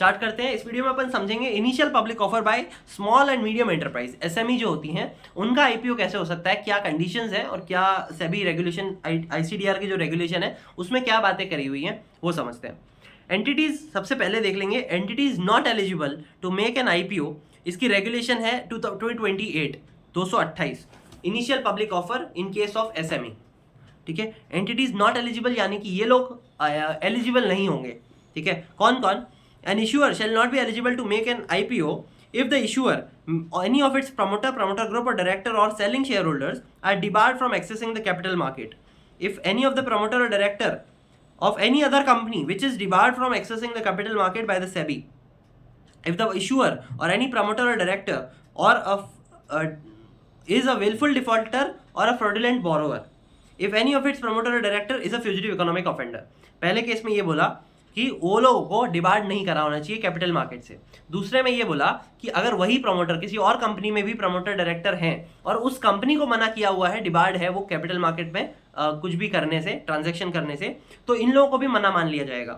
Start करते हैं। इस वीडियो में अपन समझेंगे initial public offer by small and medium enterprise, SME जो होती हैं, उनका आईपीओ कैसे हो सकता है, क्या कंडीशंस हैं और क्या सेबी रेगुलेशन आईसीडीआर की जो रेगुलेशन है उसमें क्या बातें करी हुई हैं वो समझते हैं। एंटिटीज सबसे पहले देख लेंगे। Entities not eligible to make an IPO, इसकी रेगुलेशन है 228 228 initial public offer in case of SME. ठीक है, एंटिटीज नॉट एलिजिबल यानी कि ये लोग एलिजिबल नहीं होंगे। ठीक है, कौन कौन? An issuer shall not be eligible to make an IPO if the issuer, any of its promoter group or director or selling shareholders are debarred from accessing the capital market. If any of the promoter or director of any other company which is debarred from accessing the capital market by the SEBI, if the issuer or any promoter or director or is a willful defaulter or a fraudulent borrower, if any of its promoter or director is a fugitive economic offender. पहले case में ये बोला कि वो लोगों को debarred नहीं करा होना चाहिए कैपिटल मार्केट से। दूसरे में ये बोला कि अगर वही प्रमोटर किसी और कंपनी में भी प्रमोटर डायरेक्टर हैं और उस कंपनी को मना किया हुआ है, डिबार्ड है वो कैपिटल मार्केट में कुछ भी करने से, ट्रांजैक्शन करने से, तो इन लोगों को भी मना मान लिया जाएगा।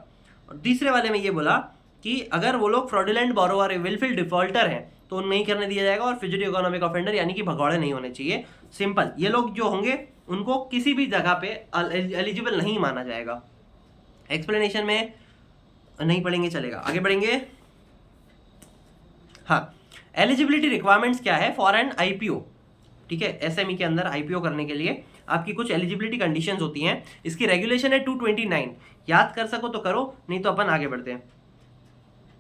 और तीसरे वाले में ये बोला कि अगर वो लोग फ्रॉडुलेंट बोरोवर, विलफुल डिफॉल्टर हैं तो नहीं करने दिया जाएगा, और फ्यूजिटिव इकोनॉमिक ऑफेंडर यानी कि भगौड़े नहीं होने चाहिए। सिंपल, ये लोग जो होंगे उनको किसी भी जगह पे एलिजिबल नहीं माना जाएगा। एक्सप्लेनेशन में नहीं पढ़ेंगे, चलेगा, आगे बढ़ेंगे। हाँ, एलिजिबिलिटी रिक्वायरमेंट्स क्या है फॉर एन आईपीओ। ठीक है, एसएमई के अंदर आईपीओ करने के लिए आपकी कुछ एलिजिबिलिटी कंडीशंस होती हैं। इसकी रेगुलेशन है 229, याद कर सको तो करो, नहीं तो अपन आगे बढ़ते हैं।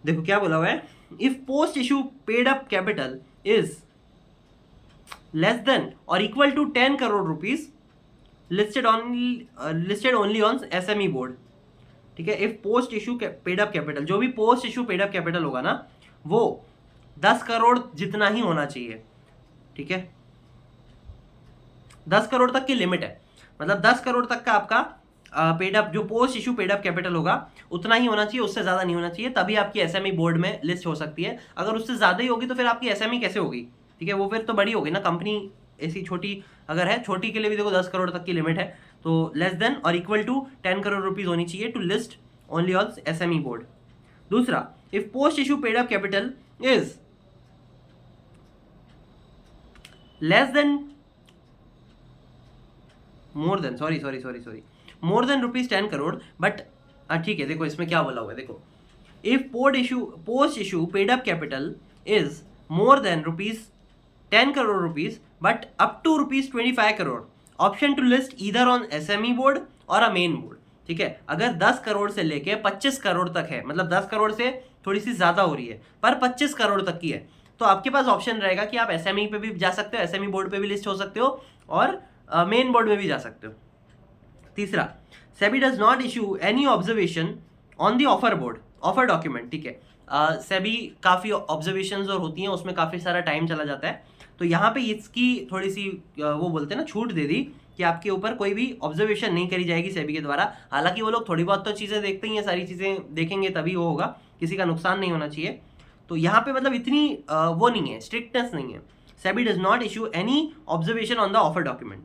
देखो क्या बोला हुआ है, if post issue paid up capital is less than और equal to 10 crore rupees listed only on SME board. ठीक है, if post issue paid up capital, जो भी post issue paid up capital होगा ना वो 10 करोड़ जितना ही होना चाहिए। ठीक है, 10 करोड़ तक की लिमिट है, मतलब 10 करोड़ तक का आपका पेड अप, जो post issue paid up capital होगा उतना ही होना चाहिए, उससे ज्यादा नहीं होना चाहिए, तभी आपकी एसएमई बोर्ड में लिस्ट हो सकती है। अगर उससे ज्यादा ही होगी तो फिर आपकी एसएमई कैसे होगी? ठीक है, वो फिर तो बड़ी होगी ना कंपनी, ऐसी छोटी अगर है, छोटी के लिए भी देखो 10 करोड़ तक की लिमिट है, तो लेस देन और इक्वल टू 10 करोड़ रुपीज होनी चाहिए to list only on SME board. दूसरा, if post issue paid up capital is less than more than rupees 10 crore, but ठीक है, देखो इसमें क्या बोला हुआ है, देखो if post issue paid up capital is more than rupees 10 crore rupees but up to rupees 25 crore, option to list either on SME board और अ मेन बोर्ड। ठीक है, अगर 10 करोड़ से लेके 25 करोड़ तक है, मतलब 10 करोड़ से थोड़ी सी ज्यादा हो रही है पर 25 करोड़ तक की है, तो आपके पास ऑप्शन रहेगा कि आप एसएमई पे भी जा सकते हो, एसएमई बोर्ड पे भी लिस्ट हो सकते हो और मेन बोर्ड में भी जा सकते हो। तीसरा, SEBI does not issue any observation on the offer board, offer document. ठीक है, सेबी काफी ऑब्जर्वेशंस और होती हैं, उसमें काफी सारा टाइम चला जाता है, तो यहाँ पे इसकी थोड़ी सी वो बोलते हैं ना छूट दे दी कि आपके ऊपर कोई भी ऑब्जर्वेशन नहीं करी जाएगी सेबी के द्वारा। हालांकि वो लोग थोड़ी बहुत तो चीजें देखते ही हैं, सारी चीजें देखेंगे तभी वो होगा, किसी का नुकसान नहीं होना चाहिए। तो यहाँ पे मतलब इतनी वो नहीं है, स्ट्रिक्टनेस नहीं है। SEBI does not issue any observation on the offer document.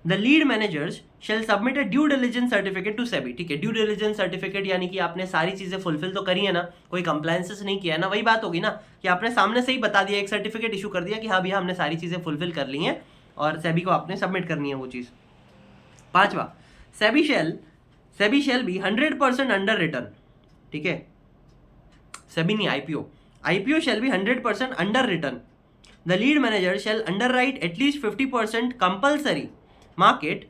The lead managers shall submit a due diligence certificate to SEBI. ठीक है, ड्यू डिलिजेंस सर्टिफिकेट यानी कि आपने सारी चीजें फुलफिल तो करी है ना, कोई कंप्लायंसेस नहीं किया है ना, वही बात होगी ना कि आपने सामने से ही बता दिया, एक सर्टिफिकेट इशू कर दिया कि हाँ भैया हमने सारी चीजें फुलफिल कर ली हैं और सेबी को आपने सबमिट करनी है वो चीज। पांचवा, SEBI shall be 100% underwritten. ठीक है, सेबी नहीं, IPO shall be 100% underwritten. The lead manager shall underwrite at least 50% compulsory market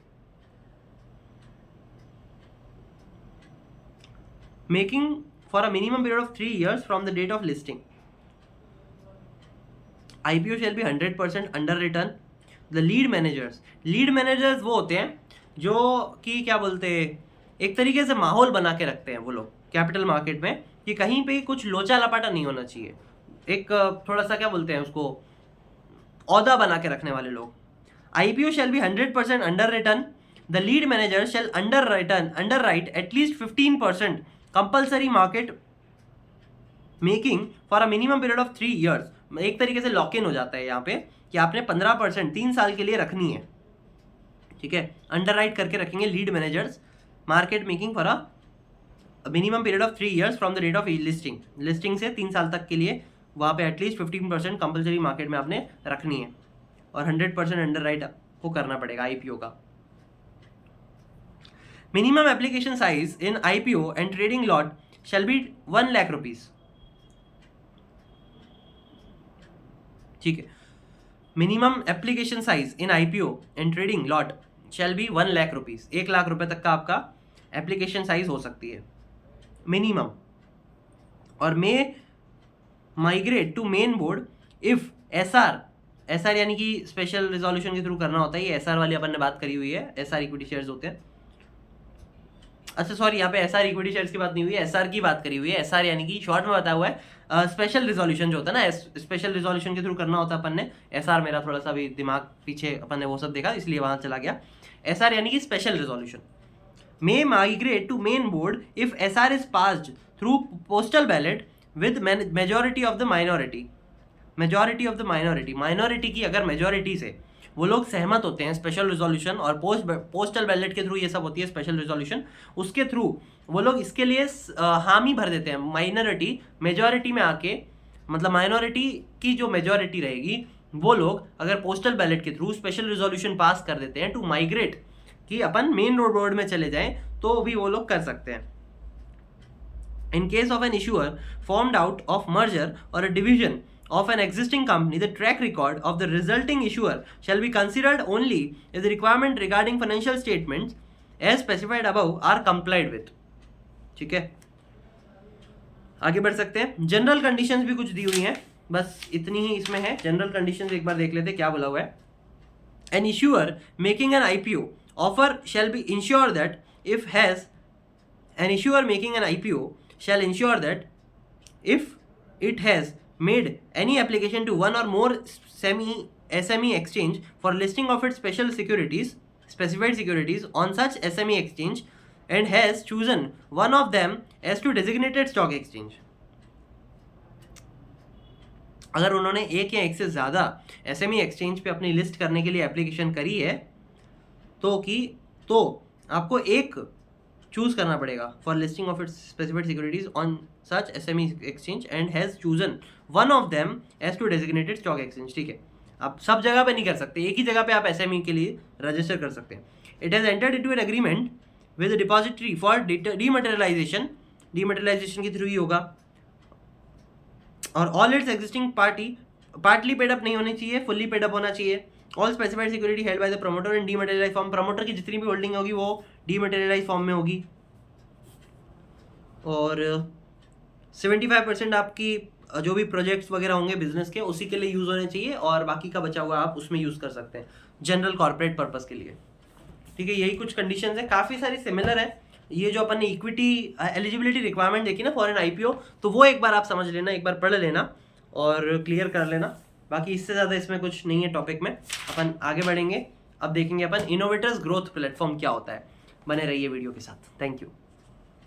making for a minimum period of 3 years from the date of listing. IPO shall be 100% underwritten. The lead managers वो होते हैं जो कि क्या बोलते हैं, एक तरीके से माहौल बना के रखते हैं वो लोग कैपिटल मार्केट में कि कहीं पे कुछ लोचा लपाटा नहीं होना चाहिए, एक थोड़ा सा क्या बोलते हैं उसको, औदा बना के रखने वाले लोग। IPO shall be 100% underwritten. The lead manager shall underwrite at least 15% compulsory market making for a minimum period of 3 years. एक तरीके से लॉक इन हो जाता है यहाँ पे कि आपने 15% 3 साल के लिए रखनी है। ठीक है, अंडरराइट करके रखेंगे lead managers, market making for a minimum period of 3 years from the date of listing, listing से 3 साल तक के लिए वहाँ पे एटलीस्ट 15% कंपलसरी मार्केट में आपने रखनी है और 100% अंडर राइट को करना पड़ेगा IPO का। Minimum application size in IPO and trading lot shall be 1 lakh rupees. ठीक है, minimum application size in IPO and trading lot shall be 1 lakh rupees. 1 lakh रुपए तक का आपका एप्लीकेशन साइज हो सकती है मिनिमम। और may migrate to main board if SR यानी कि स्पेशल रिजोल्यूशन के थ्रू करना होता है। ये SR वाली अपन ने बात करी हुई है, SR इक्विटी शेयर्स होते हैं। अच्छा सॉरी, यहाँ पे SR इक्विटी शेयर्स की बात नहीं हुई है, SR की बात करी हुई है। SR यानी कि शॉर्ट में बताया हुआ है स्पेशल रिजोल्यूशन जो होता है ना, स्पेशल रिजोल्यूशन के थ्रू करना होता है अपन ने। SR मेरा थोड़ा सा भी दिमाग पीछे अपन ने वो सब देखा इसलिए वहां चला गया। SR यानी कि special resolution. May migrate to main board if SR is passed through postal ballot with majority of the minority. Majority of the minority, minority की अगर मेजोरिटी से वो लोग सहमत होते हैं स्पेशल रिजोल्यूशन और पोस्टल बैलेट के थ्रू ये सब होती है स्पेशल रिजोल्यूशन, उसके थ्रू वो लोग इसके लिए हामी भर देते हैं। माइनॉरिटी मेजोरिटी में आके, मतलब माइनॉरिटी की जो मेजोरिटी रहेगी वो लोग अगर पोस्टल बैलेट के थ्रू स्पेशल रिजोल्यूशन पास कर देते हैं टू माइग्रेट कि अपन मेन बोर्ड में चले जाएं, तो भी वो लोग कर सकते हैं। In case of an issuer formed out of merger or a division of an existing company, the track record of the resulting issuer shall be considered only if the requirement regarding financial statements as specified above are complied with। ठीक है, आगे बढ़ सकते हैं। General conditions भी कुछ दी हुई हैं, बस इतनी ही इसमें है। जनरल कंडीशंस एक बार देख लेते हैं क्या बोला हुआ है। An issuer making an IPO offer shall be ensure that if has an issuer making an IPO shall ensure that if it has made any application to one or more SME exchange for listing of its specified securities on such SME exchange and has chosen one of them as to designated stock exchange। अगर उन्होंने एक या एक से ज़्यादा SME exchange पे अपनी list करने के लिए एप्लीकेशन करी है तो आपको एक चूज करना पड़ेगा for listing of its specified securities on such SME exchange and has chosen one of them as the designated stock exchange. ठीक है, आप सब जगह पे नहीं कर सकते, एक ही जगह पे आप SME के लिए रजिस्टर कर सकते हैं। It has entered into an agreement with depository for dematerialisation, dematerialisation के थ्रू ही होगा। और all it's existing partly paid up नहीं होनी चाहिए, फुल्ली पेड अप होना चाहिए। All specified security held by the promoter in dematerialise form, promoter की जितनी भी होल्डिंग होगी वो डीमटेरियलाइज फॉर्म में होगी। और 75% आपकी जो भी प्रोजेक्ट्स वगैरह होंगे बिजनेस के उसी के लिए यूज होने चाहिए, और बाकी का बचा हुआ आप उसमें यूज कर सकते हैं जनरल कॉर्पोरेट पर्पस के लिए। ठीक है, यही कुछ कंडीशंस है, काफ़ी सारी सिमिलर है। ये जो अपन ने इक्विटी एलिजिबिलिटी रिक्वायरमेंट देखी ना फॉर एन IPO, तो वो एक बार आप समझ लेना, एक बार पढ़ लेना और क्लियर कर लेना। बाकी इससे ज़्यादा इसमें कुछ नहीं है टॉपिक में। अपन आगे बढ़ेंगे, अब देखेंगे अपन इनोवेटर्स ग्रोथ प्लेटफॉर्म क्या होता है। बने रहिए वीडियो के साथ। Thank you.